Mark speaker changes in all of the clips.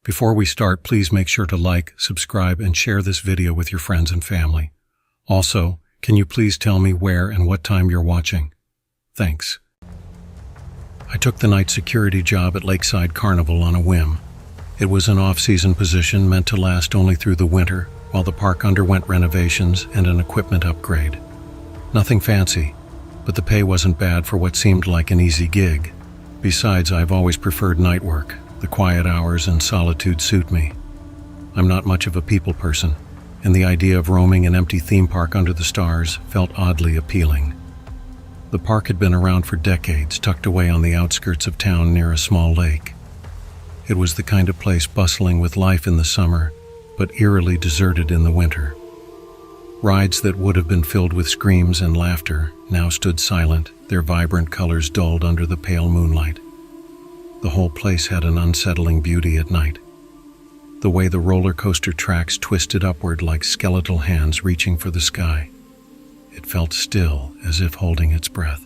Speaker 1: Before we start, please make sure to like, subscribe, and share this video with your friends and family. Also, can you please tell me where and what time you're watching? Thanks. I took the night security job at Lakeside Carnival on a whim. It was an off-season position meant to last only through the winter, while the park underwent renovations and an equipment upgrade. Nothing fancy, but the pay wasn't bad for what seemed like an easy gig. Besides, I've always preferred night work. The quiet hours and solitude suit me. I'm not much of a people person, and the idea of roaming an empty theme park under the stars felt oddly appealing. The park had been around for decades, tucked away on the outskirts of town near a small lake. It was the kind of place bustling with life in the summer, but eerily deserted in the winter. Rides that would have been filled with screams and laughter now stood silent, their vibrant colors dulled under the pale moonlight. The whole place had an unsettling beauty at night. The way the roller coaster tracks twisted upward like skeletal hands reaching for the sky. It felt still, as if holding its breath.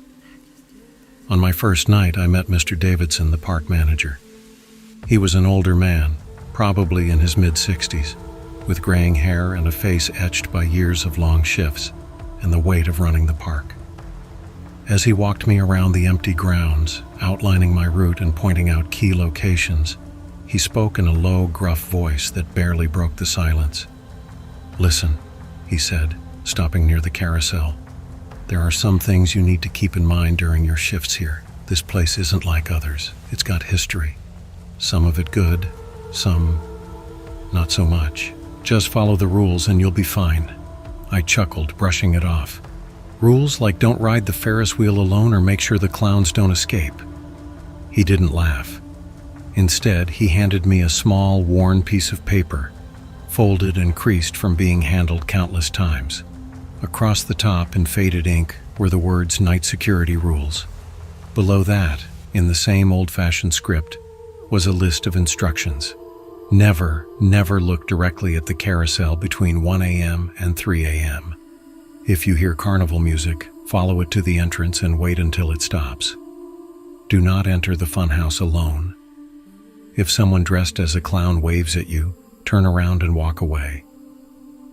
Speaker 1: On my first night, I met Mr. Davidson, the park manager. He was an older man, probably in his mid-60s, with graying hair and a face etched by years of long shifts and the weight of running the park. As he walked me around the empty grounds, outlining my route and pointing out key locations, he spoke in a low, gruff voice that barely broke the silence. "Listen," he said, stopping near the carousel. "There are some things you need to keep in mind during your shifts here. This place isn't like others. It's got history. Some of it good, some not so much. Just follow the rules and you'll be fine." I chuckled, brushing it off. "Rules like don't ride the Ferris wheel alone or make sure the clowns don't escape." He didn't laugh. Instead, he handed me a small, worn piece of paper, folded and creased from being handled countless times. Across the top, in faded ink, were the words "Night Security Rules." Below that, in the same old-fashioned script, was a list of instructions. Never look directly at the carousel between 1 a.m. and 3 a.m. If you hear carnival music, follow it to the entrance and wait until it stops. Do not enter the funhouse alone. If someone dressed as a clown waves at you, turn around and walk away.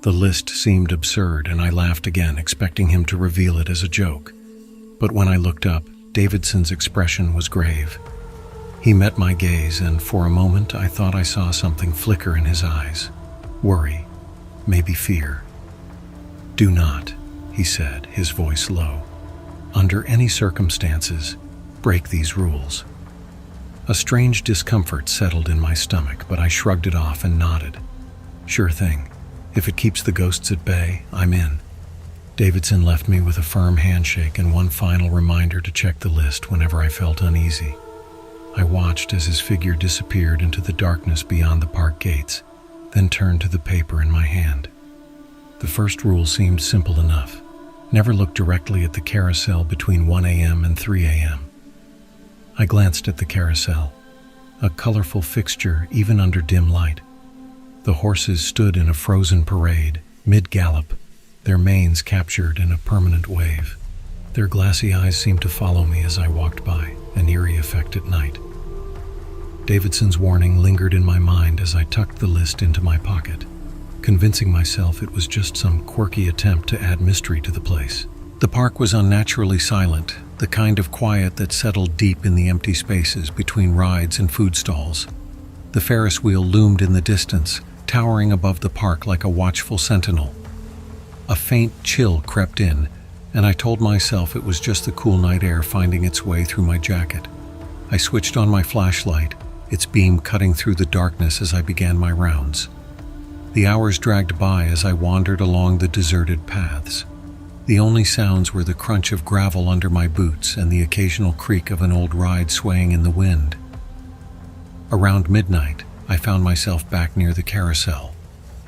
Speaker 1: The list seemed absurd, and I laughed again, expecting him to reveal it as a joke. But when I looked up, Davidson's expression was grave. He met my gaze, and for a moment I thought I saw something flicker in his eyes. Worry, maybe fear. "Do not," he said, his voice low. "Under any circumstances, break these rules." A strange discomfort settled in my stomach, but I shrugged it off and nodded. "Sure thing. If it keeps the ghosts at bay, I'm in." Davidson left me with a firm handshake and one final reminder to check the list whenever I felt uneasy. I watched as his figure disappeared into the darkness beyond the park gates, then turned to the paper in my hand. The first rule seemed simple enough. Never look directly at the carousel between 1 a.m. and 3 a.m. I glanced at the carousel, a colorful fixture even under dim light. The horses stood in a frozen parade, mid-gallop, their manes captured in a permanent wave. Their glassy eyes seemed to follow me as I walked by, an eerie effect at night. Davidson's warning lingered in my mind as I tucked the list into my pocket, convincing myself it was just some quirky attempt to add mystery to the place. The park was unnaturally silent, the kind of quiet that settled deep in the empty spaces between rides and food stalls. The Ferris wheel loomed in the distance, towering above the park like a watchful sentinel. A faint chill crept in, and I told myself it was just the cool night air finding its way through my jacket. I switched on my flashlight, its beam cutting through the darkness as I began my rounds. The hours dragged by as I wandered along the deserted paths. The only sounds were the crunch of gravel under my boots and the occasional creak of an old ride swaying in the wind. Around midnight, I found myself back near the carousel.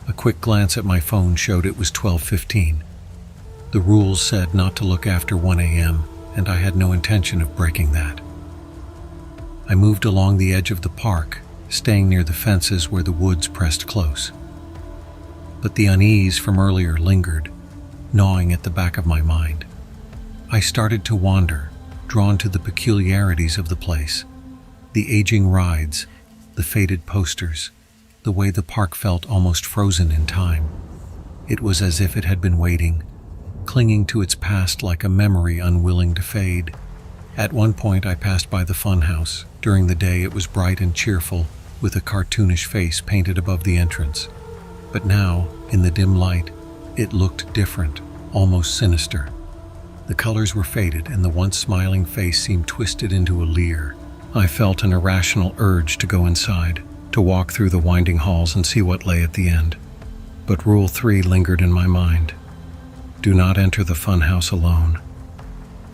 Speaker 1: A quick glance at my phone showed it was 12:15. The rules said not to look after 1 a.m., and I had no intention of breaking that. I moved along the edge of the park, staying near the fences where the woods pressed close. But the unease from earlier lingered, gnawing at the back of my mind. I started to wander, drawn to the peculiarities of the place. The aging rides, the faded posters, the way the park felt almost frozen in time. It was as if it had been waiting, clinging to its past like a memory unwilling to fade. At one point I passed by the funhouse. During the day it was bright and cheerful, with a cartoonish face painted above the entrance. But now, in the dim light, it looked different, almost sinister. The colors were faded and the once smiling face seemed twisted into a leer. I felt an irrational urge to go inside, to walk through the winding halls and see what lay at the end. But Rule 3 lingered in my mind. Do not enter the funhouse alone.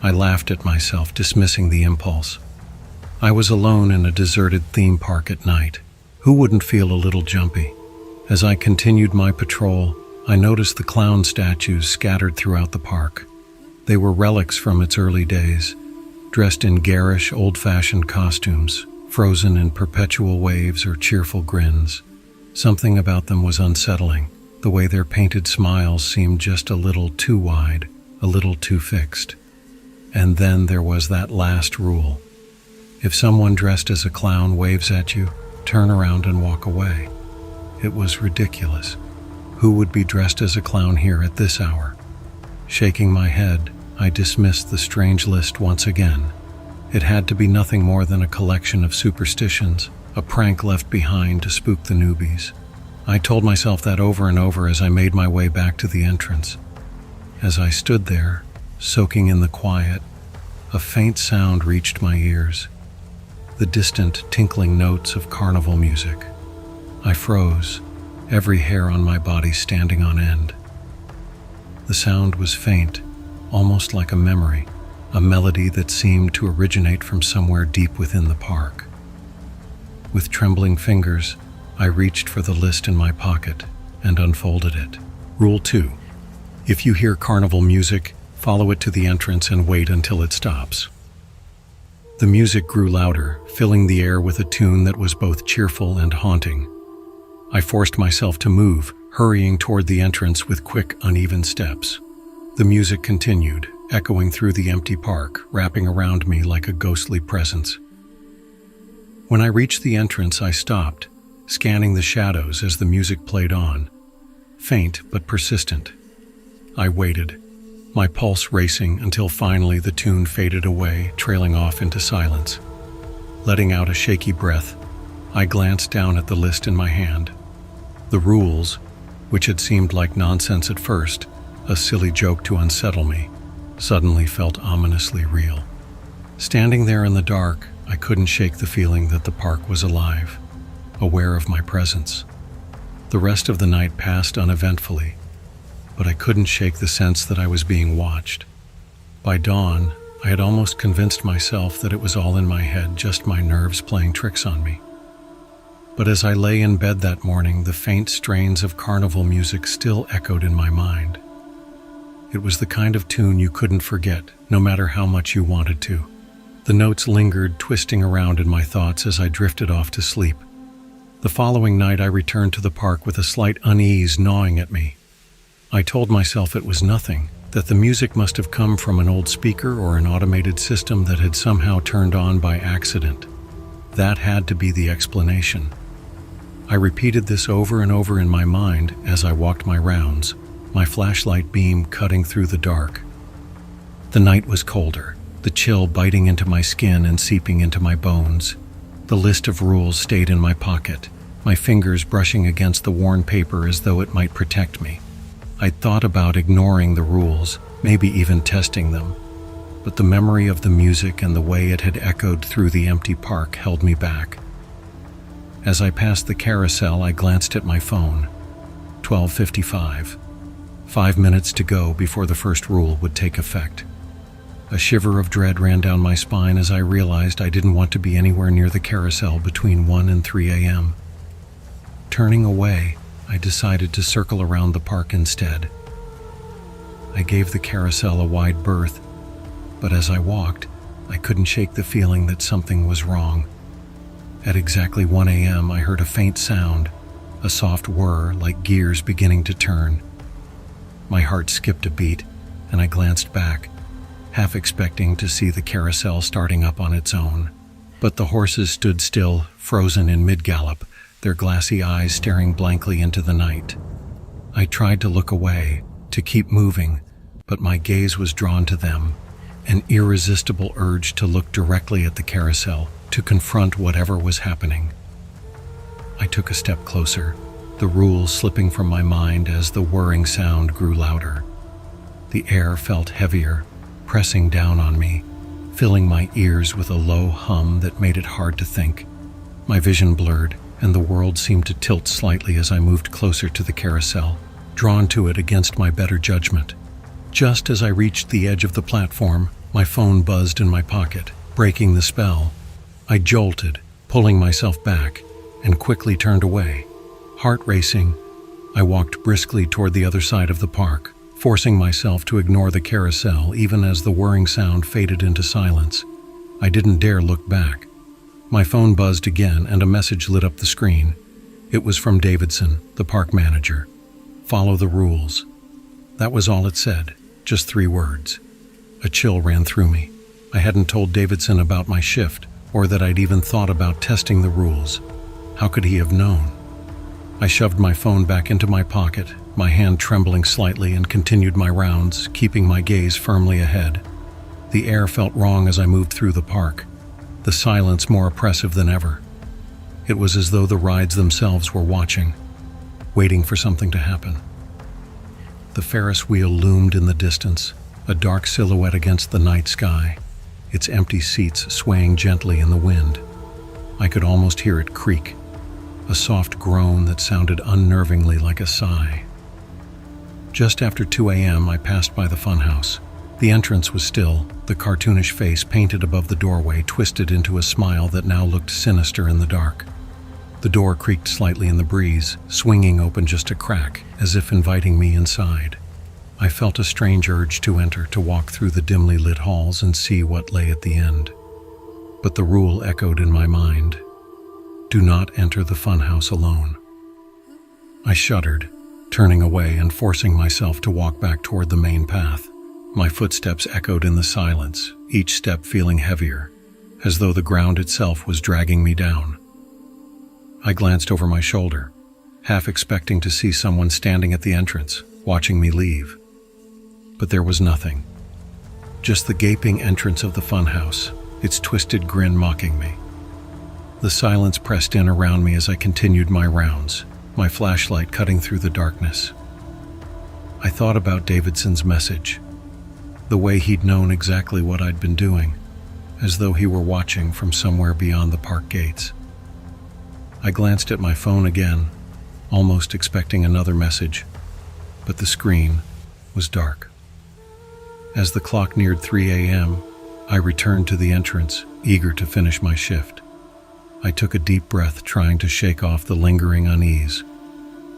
Speaker 1: I laughed at myself, dismissing the impulse. I was alone in a deserted theme park at night. Who wouldn't feel a little jumpy? As I continued my patrol, I noticed the clown statues scattered throughout the park. They were relics from its early days, dressed in garish, old-fashioned costumes, frozen in perpetual waves or cheerful grins. Something about them was unsettling. The way their painted smiles seemed just a little too wide, a little too fixed. And then there was that last rule. If someone dressed as a clown waves at you, turn around and walk away. It was ridiculous. Who would be dressed as a clown here at this hour? Shaking my head, I dismissed the strange list once again. It had to be nothing more than a collection of superstitions, a prank left behind to spook the newbies. I told myself that over and over as I made my way back to the entrance. As I stood there, soaking in the quiet, a faint sound reached my ears. The distant, tinkling notes of carnival music. I froze, every hair on my body standing on end. The sound was faint, almost like a memory, a melody that seemed to originate from somewhere deep within the park. With trembling fingers, I reached for the list in my pocket and unfolded it. Rule 2. If you hear carnival music, follow it to the entrance and wait until it stops. The music grew louder, filling the air with a tune that was both cheerful and haunting. I forced myself to move, hurrying toward the entrance with quick, uneven steps. The music continued, echoing through the empty park, wrapping around me like a ghostly presence. When I reached the entrance, I stopped, scanning the shadows as the music played on, faint but persistent. I waited, my pulse racing until finally the tune faded away, trailing off into silence. Letting out a shaky breath, I glanced down at the list in my hand. The rules, which had seemed like nonsense at first, a silly joke to unsettle me, suddenly felt ominously real. Standing there in the dark, I couldn't shake the feeling that the park was alive, aware of my presence. The rest of the night passed uneventfully, but I couldn't shake the sense that I was being watched. By dawn, I had almost convinced myself that it was all in my head, just my nerves playing tricks on me. But as I lay in bed that morning, the faint strains of carnival music still echoed in my mind. It was the kind of tune you couldn't forget, no matter how much you wanted to. The notes lingered, twisting around in my thoughts as I drifted off to sleep. The following night, I returned to the park with a slight unease gnawing at me. I told myself it was nothing, that the music must have come from an old speaker or an automated system that had somehow turned on by accident. That had to be the explanation. I repeated this over and over in my mind as I walked my rounds, my flashlight beam cutting through the dark. The night was colder, the chill biting into my skin and seeping into my bones. The list of rules stayed in my pocket, my fingers brushing against the worn paper as though it might protect me. I'd thought about ignoring the rules, maybe even testing them, but the memory of the music and the way it had echoed through the empty park held me back. As I passed the carousel, I glanced at my phone. 12:55. 5 minutes to go before the first rule would take effect. A shiver of dread ran down my spine as I realized I didn't want to be anywhere near the carousel between 1 and 3 a.m. Turning away, I decided to circle around the park instead. I gave the carousel a wide berth, but as I walked, I couldn't shake the feeling that something was wrong. At exactly 1 a.m., I heard a faint sound, a soft whir like gears beginning to turn. My heart skipped a beat, and I glanced back, half expecting to see the carousel starting up on its own. But the horses stood still, frozen in mid-gallop, their glassy eyes staring blankly into the night. I tried to look away, to keep moving, but my gaze was drawn to them, an irresistible urge to look directly at the carousel, to confront whatever was happening. I took a step closer, the rules slipping from my mind as the whirring sound grew louder. The air felt heavier, pressing down on me, filling my ears with a low hum that made it hard to think. My vision blurred, and the world seemed to tilt slightly as I moved closer to the carousel, drawn to it against my better judgment. Just as I reached the edge of the platform, my phone buzzed in my pocket, breaking the spell. I jolted, pulling myself back, and quickly turned away. Heart racing, I walked briskly toward the other side of the park, forcing myself to ignore the carousel even as the whirring sound faded into silence. I didn't dare look back. My phone buzzed again and a message lit up the screen. It was from Davidson, the park manager. "Follow the rules." That was all it said, just 3 words. A chill ran through me. I hadn't told Davidson about my shift, or that I'd even thought about testing the rules. How could he have known? I shoved my phone back into my pocket, my hand trembling slightly, and continued my rounds, keeping my gaze firmly ahead. The air felt wrong as I moved through the park, the silence more oppressive than ever. It was as though the rides themselves were watching, waiting for something to happen. The Ferris wheel loomed in the distance, a dark silhouette against the night sky, its empty seats swaying gently in the wind. I could almost hear it creak, a soft groan that sounded unnervingly like a sigh. Just after 2 a.m., I passed by the funhouse. The entrance was still, the cartoonish face painted above the doorway twisted into a smile that now looked sinister in the dark. The door creaked slightly in the breeze, swinging open just a crack, as if inviting me inside. I felt a strange urge to enter, to walk through the dimly lit halls and see what lay at the end. But the rule echoed in my mind: do not enter the funhouse alone. I shuddered, turning away and forcing myself to walk back toward the main path. My footsteps echoed in the silence, each step feeling heavier, as though the ground itself was dragging me down. I glanced over my shoulder, half expecting to see someone standing at the entrance, watching me leave. But there was nothing. Just the gaping entrance of the funhouse, its twisted grin mocking me. The silence pressed in around me as I continued my rounds, my flashlight cutting through the darkness. I thought about Davidson's message, the way he'd known exactly what I'd been doing, as though he were watching from somewhere beyond the park gates. I glanced at my phone again, almost expecting another message, but the screen was dark. As the clock neared 3 a.m., I returned to the entrance, eager to finish my shift. I took a deep breath, trying to shake off the lingering unease.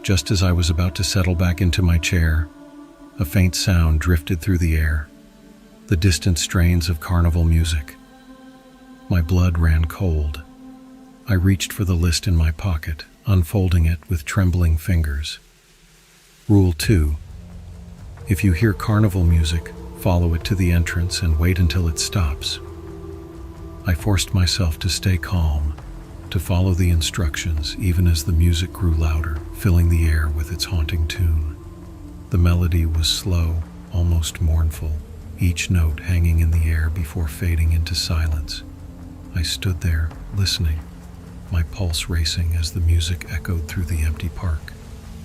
Speaker 1: Just as I was about to settle back into my chair, a faint sound drifted through the air, the distant strains of carnival music. My blood ran cold. I reached for the list in my pocket, unfolding it with trembling fingers. Rule 2. If you hear carnival music, follow it to the entrance and wait until it stops. I forced myself to stay calm, to follow the instructions even as the music grew louder, filling the air with its haunting tune. The melody was slow, almost mournful, each note hanging in the air before fading into silence. I stood there, listening, my pulse racing as the music echoed through the empty park,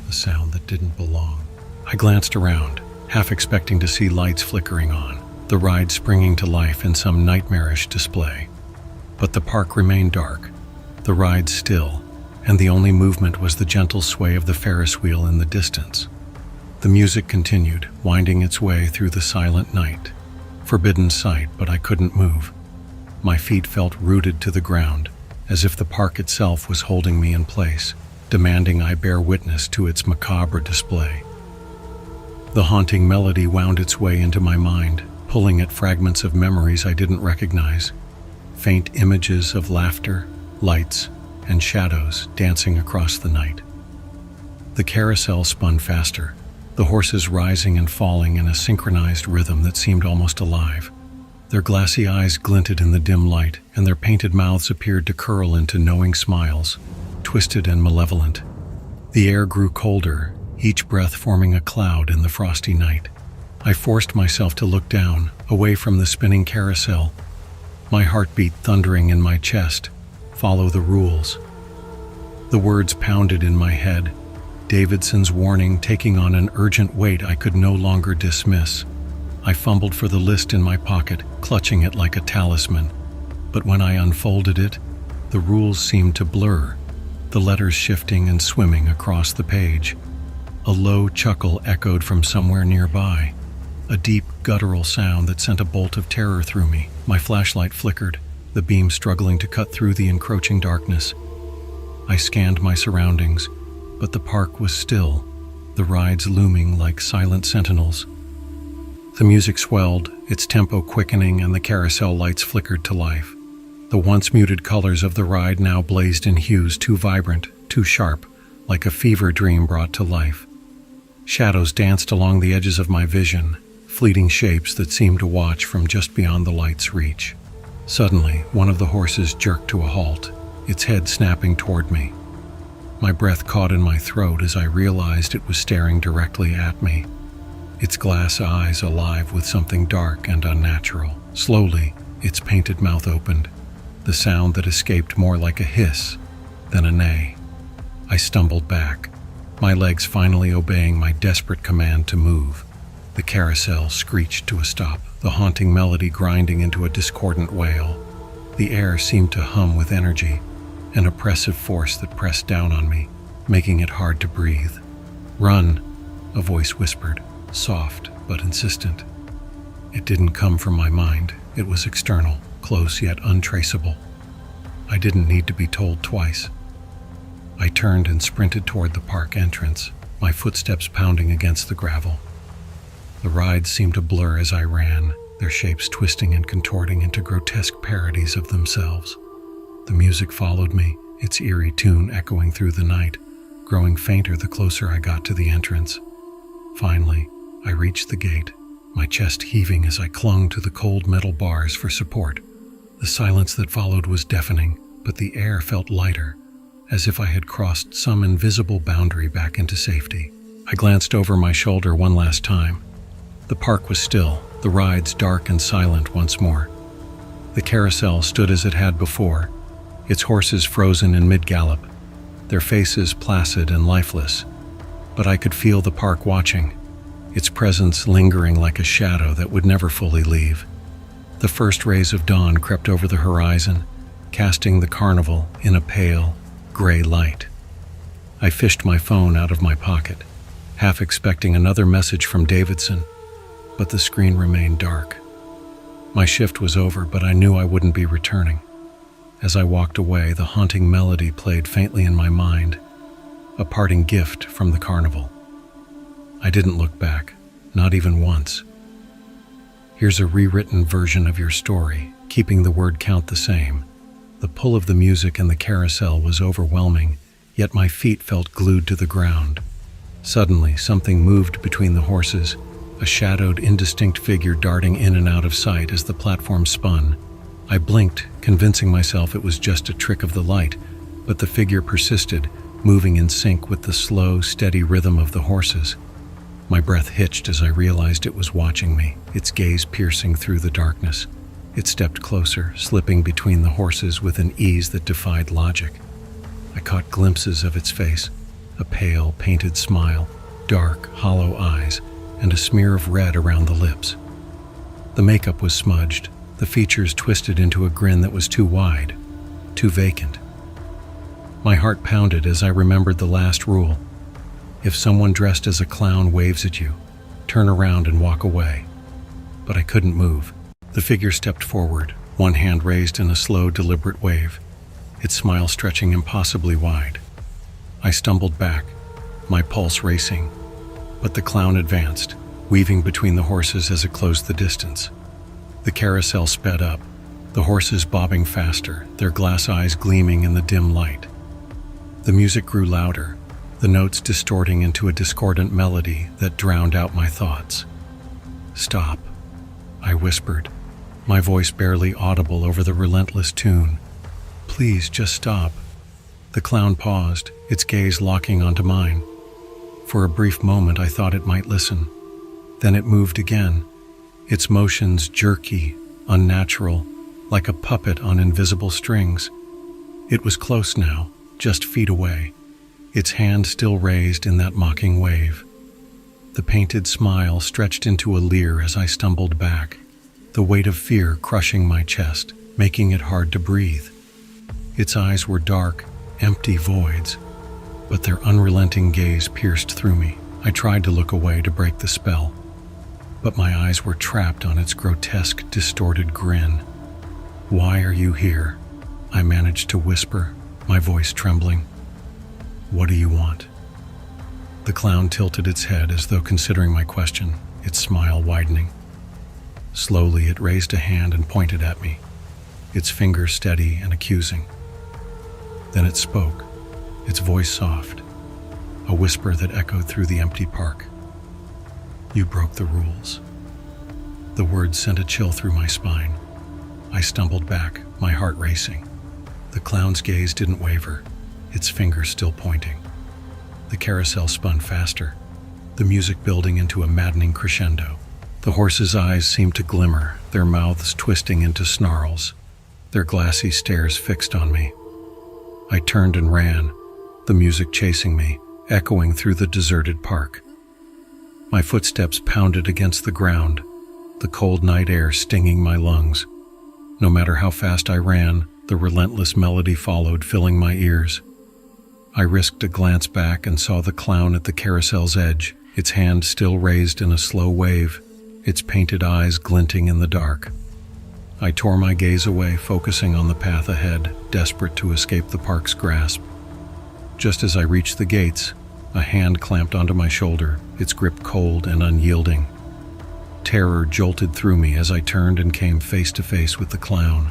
Speaker 1: a sound that didn't belong. I glanced around, half expecting to see lights flickering on, the ride springing to life in some nightmarish display. But the park remained dark, the ride still, and the only movement was the gentle sway of the Ferris wheel in the distance. The music continued, winding its way through the silent night. Forbidden sight, but I couldn't move. My feet felt rooted to the ground, as if the park itself was holding me in place, demanding I bear witness to its macabre display. The haunting melody wound its way into my mind, pulling at fragments of memories I didn't recognize. Faint images of laughter, lights, and shadows dancing across the night. The carousel spun faster, the horses rising and falling in a synchronized rhythm that seemed almost alive. Their glassy eyes glinted in the dim light, and their painted mouths appeared to curl into knowing smiles, twisted and malevolent. The air grew colder, each breath forming a cloud in the frosty night. I forced myself to look down, away from the spinning carousel, my heartbeat thundering in my chest. Follow the rules. The words pounded in my head, Davidson's warning taking on an urgent weight I could no longer dismiss. I fumbled for the list in my pocket, clutching it like a talisman. But when I unfolded it, the rules seemed to blur, the letters shifting and swimming across the page. A low chuckle echoed from somewhere nearby, a deep, guttural sound that sent a bolt of terror through me. My flashlight flickered, the beam struggling to cut through the encroaching darkness. I scanned my surroundings, but the park was still, the rides looming like silent sentinels. The music swelled, its tempo quickening, and the carousel lights flickered to life. The once muted colors of the ride now blazed in hues too vibrant, too sharp, like a fever dream brought to life. Shadows danced along the edges of my vision, fleeting shapes that seemed to watch from just beyond the light's reach. Suddenly, one of the horses jerked to a halt, its head snapping toward me. My breath caught in my throat as I realized it was staring directly at me, its glass eyes alive with something dark and unnatural. Slowly, its painted mouth opened, the sound that escaped more like a hiss than a neigh. I stumbled back, my legs finally obeying my desperate command to move. The carousel screeched to a stop, the haunting melody grinding into a discordant wail. The air seemed to hum with energy, an oppressive force that pressed down on me, making it hard to breathe. "Run," a voice whispered, soft but insistent. It didn't come from my mind. It was external, close yet untraceable. I didn't need to be told twice. I turned and sprinted toward the park entrance, my footsteps pounding against the gravel. The rides seemed to blur as I ran, their shapes twisting and contorting into grotesque parodies of themselves. The music followed me, its eerie tune echoing through the night, growing fainter the closer I got to the entrance. Finally, I reached the gate, my chest heaving as I clung to the cold metal bars for support. The silence that followed was deafening, but the air felt lighter, as if I had crossed some invisible boundary back into safety. I glanced over my shoulder one last time. The park was still, the rides dark and silent once more. The carousel stood as it had before, its horses frozen in mid-gallop, their faces placid and lifeless. But I could feel the park watching, its presence lingering like a shadow that would never fully leave. The first rays of dawn crept over the horizon, casting the carnival in a pale, gray light. I fished my phone out of my pocket, half expecting another message from Davidson, but the screen remained dark. My shift was over, but I knew I wouldn't be returning. As I walked away, the haunting melody played faintly in my mind, a parting gift from the carnival. I didn't look back, not even once. Here's a rewritten version of your story, keeping the word count the same. The pull of the music and the carousel was overwhelming, yet my feet felt glued to the ground. Suddenly, something moved between the horses, a shadowed, indistinct figure darting in and out of sight as the platform spun. I blinked, convincing myself it was just a trick of the light, but the figure persisted, moving in sync with the slow, steady rhythm of the horses. My breath hitched as I realized it was watching me, its gaze piercing through the darkness. It stepped closer, slipping between the horses with an ease that defied logic. I caught glimpses of its face, a pale, painted smile, dark, hollow eyes, and a smear of red around the lips. The makeup was smudged, the features twisted into a grin that was too wide, too vacant. My heart pounded as I remembered the last rule. If someone dressed as a clown waves at you, turn around and walk away. But I couldn't move. The figure stepped forward, one hand raised in a slow, deliberate wave, its smile stretching impossibly wide. I stumbled back, my pulse racing, but the clown advanced, weaving between the horses as it closed the distance. The carousel sped up, the horses bobbing faster, their glass eyes gleaming in the dim light. The music grew louder, the notes distorting into a discordant melody that drowned out my thoughts. "Stop," I whispered, my voice barely audible over the relentless tune. "Please, just stop." The clown paused, its gaze locking onto mine. For a brief moment I thought it might listen. Then it moved again, its motions jerky, unnatural, like a puppet on invisible strings. It was close now, just feet away, its hand still raised in that mocking wave. The painted smile stretched into a leer as I stumbled back, the weight of fear crushing my chest, making it hard to breathe. Its eyes were dark, empty voids, but their unrelenting gaze pierced through me. I tried to look away to break the spell, but my eyes were trapped on its grotesque, distorted grin. "Why are you here?" I managed to whisper, my voice trembling. "What do you want?" The clown tilted its head as though considering my question, its smile widening. Slowly, it raised a hand and pointed at me, its finger steady and accusing. Then it spoke, its voice soft, a whisper that echoed through the empty park. "You broke the rules." The words sent a chill through my spine. I stumbled back, my heart racing. The clown's gaze didn't waver, its finger still pointing. The carousel spun faster, the music building into a maddening crescendo. The horses' eyes seemed to glimmer, their mouths twisting into snarls, their glassy stares fixed on me. I turned and ran, the music chasing me, echoing through the deserted park. My footsteps pounded against the ground, the cold night air stinging my lungs. No matter how fast I ran, the relentless melody followed, filling my ears. I risked a glance back and saw the clown at the carousel's edge, its hand still raised in a slow wave, its painted eyes glinting in the dark. I tore my gaze away, focusing on the path ahead, desperate to escape the park's grasp. Just as I reached the gates, a hand clamped onto my shoulder, its grip cold and unyielding. Terror jolted through me as I turned and came face to face with the clown.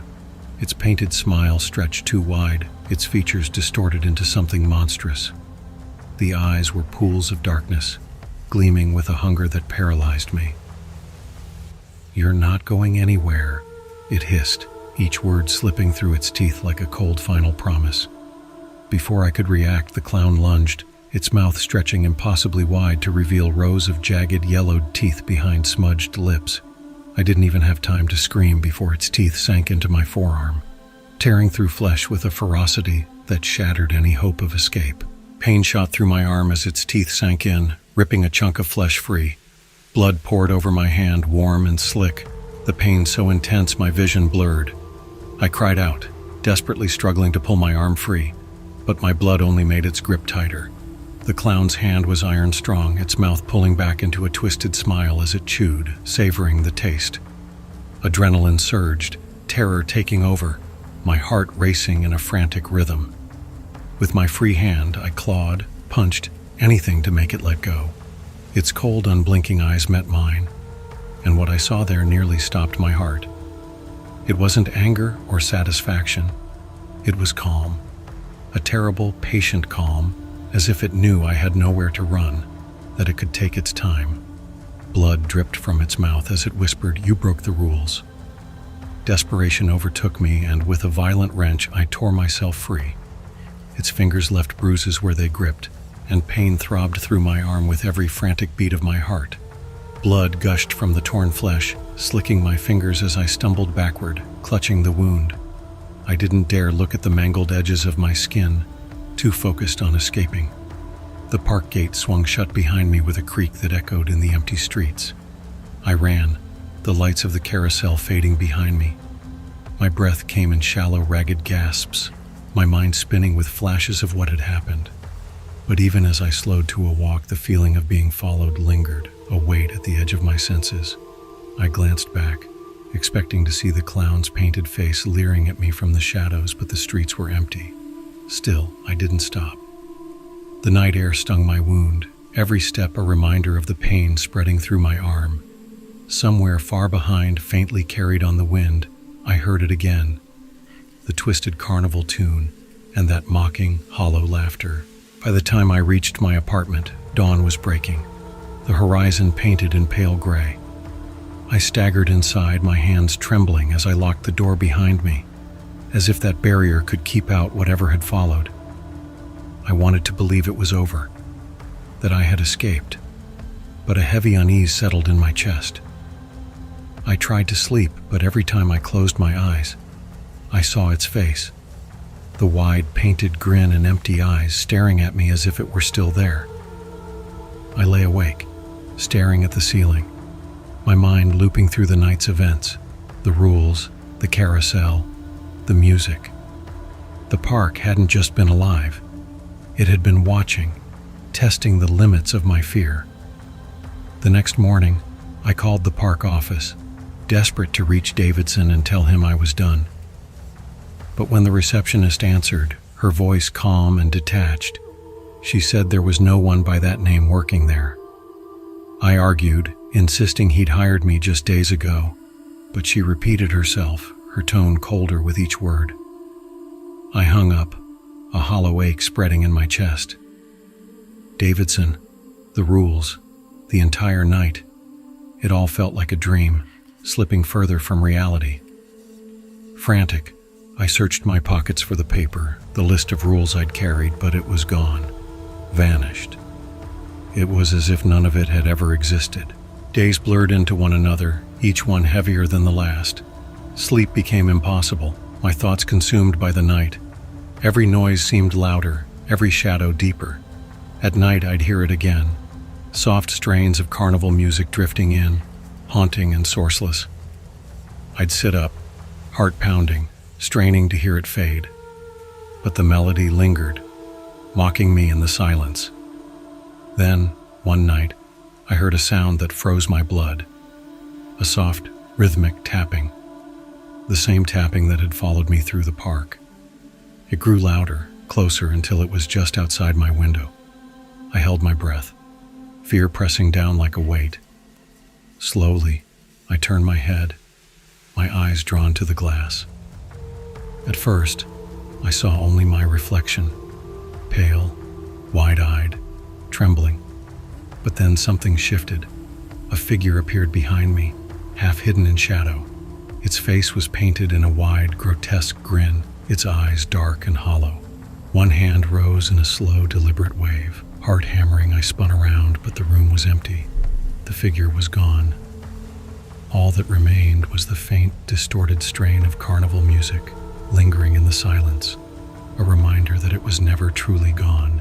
Speaker 1: Its painted smile stretched too wide, its features distorted into something monstrous. The eyes were pools of darkness, gleaming with a hunger that paralyzed me. "You're not going anywhere," it hissed, each word slipping through its teeth like a cold final promise. Before I could react, the clown lunged, its mouth stretching impossibly wide to reveal rows of jagged, yellowed teeth behind smudged lips. I didn't even have time to scream before its teeth sank into my forearm, tearing through flesh with a ferocity that shattered any hope of escape. Pain shot through my arm as its teeth sank in, ripping a chunk of flesh free. Blood poured over my hand, warm and slick, the pain so intense my vision blurred. I cried out, desperately struggling to pull my arm free, but my blood only made its grip tighter. The clown's hand was iron strong, its mouth pulling back into a twisted smile as it chewed, savoring the taste. Adrenaline surged, terror taking over, my heart racing in a frantic rhythm. With my free hand, I clawed, punched, anything to make it let go. Its cold, unblinking eyes met mine, and what I saw there nearly stopped my heart. It wasn't anger or satisfaction. It was calm, a terrible, patient calm, as if it knew I had nowhere to run, that it could take its time. Blood dripped from its mouth as it whispered, "You broke the rules." Desperation overtook me, and with a violent wrench, I tore myself free. Its fingers left bruises where they gripped, and pain throbbed through my arm with every frantic beat of my heart. Blood gushed from the torn flesh, slicking my fingers as I stumbled backward, clutching the wound. I didn't dare look at the mangled edges of my skin, too focused on escaping. The park gate swung shut behind me with a creak that echoed in the empty streets. I ran, the lights of the carousel fading behind me. My breath came in shallow, ragged gasps, my mind spinning with flashes of what had happened. But even as I slowed to a walk, the feeling of being followed lingered, a weight at the edge of my senses. I glanced back, expecting to see the clown's painted face leering at me from the shadows, but the streets were empty. Still, I didn't stop. The night air stung my wound, every step a reminder of the pain spreading through my arm. Somewhere far behind, faintly carried on the wind, I heard it again. The twisted carnival tune, and that mocking, hollow laughter. By the time I reached my apartment, dawn was breaking, the horizon painted in pale gray. I staggered inside, my hands trembling as I locked the door behind me, as if that barrier could keep out whatever had followed. I wanted to believe it was over, that I had escaped, but a heavy unease settled in my chest. I tried to sleep, but every time I closed my eyes, I saw its face, the wide, painted grin and empty eyes staring at me as if it were still there. I lay awake, staring at the ceiling, my mind looping through the night's events, the rules, the carousel, the music. The park hadn't just been alive. It had been watching, testing the limits of my fear. The next morning, I called the park office, desperate to reach Davidson and tell him I was done. But when the receptionist answered, her voice calm and detached, she said there was no one by that name working there. I argued, insisting he'd hired me just days ago, but she repeated herself, her tone colder with each word. I hung up, a hollow ache spreading in my chest. Davidson, the rules, the entire night. It all felt like a dream, slipping further from reality. Frantic, I searched my pockets for the paper, the list of rules I'd carried, but it was gone, vanished. It was as if none of it had ever existed. Days blurred into one another, each one heavier than the last. Sleep became impossible, my thoughts consumed by the night. Every noise seemed louder, every shadow deeper. At night I'd hear it again, soft strains of carnival music drifting in, haunting and sourceless. I'd sit up, heart pounding, straining to hear it fade. But the melody lingered, mocking me in the silence. Then, one night, I heard a sound that froze my blood. A soft, rhythmic tapping. The same tapping that had followed me through the park. It grew louder, closer until it was just outside my window. I held my breath, fear pressing down like a weight. Slowly, I turned my head, my eyes drawn to the glass. At first, I saw only my reflection, pale, wide-eyed, trembling. But then something shifted. A figure appeared behind me, half hidden in shadow. Its face was painted in a wide, grotesque grin, its eyes dark and hollow. One hand rose in a slow, deliberate wave. Heart hammering, I spun around, but the room was empty. The figure was gone. All that remained was the faint, distorted strain of carnival music, lingering in the silence, a reminder that it was never truly gone.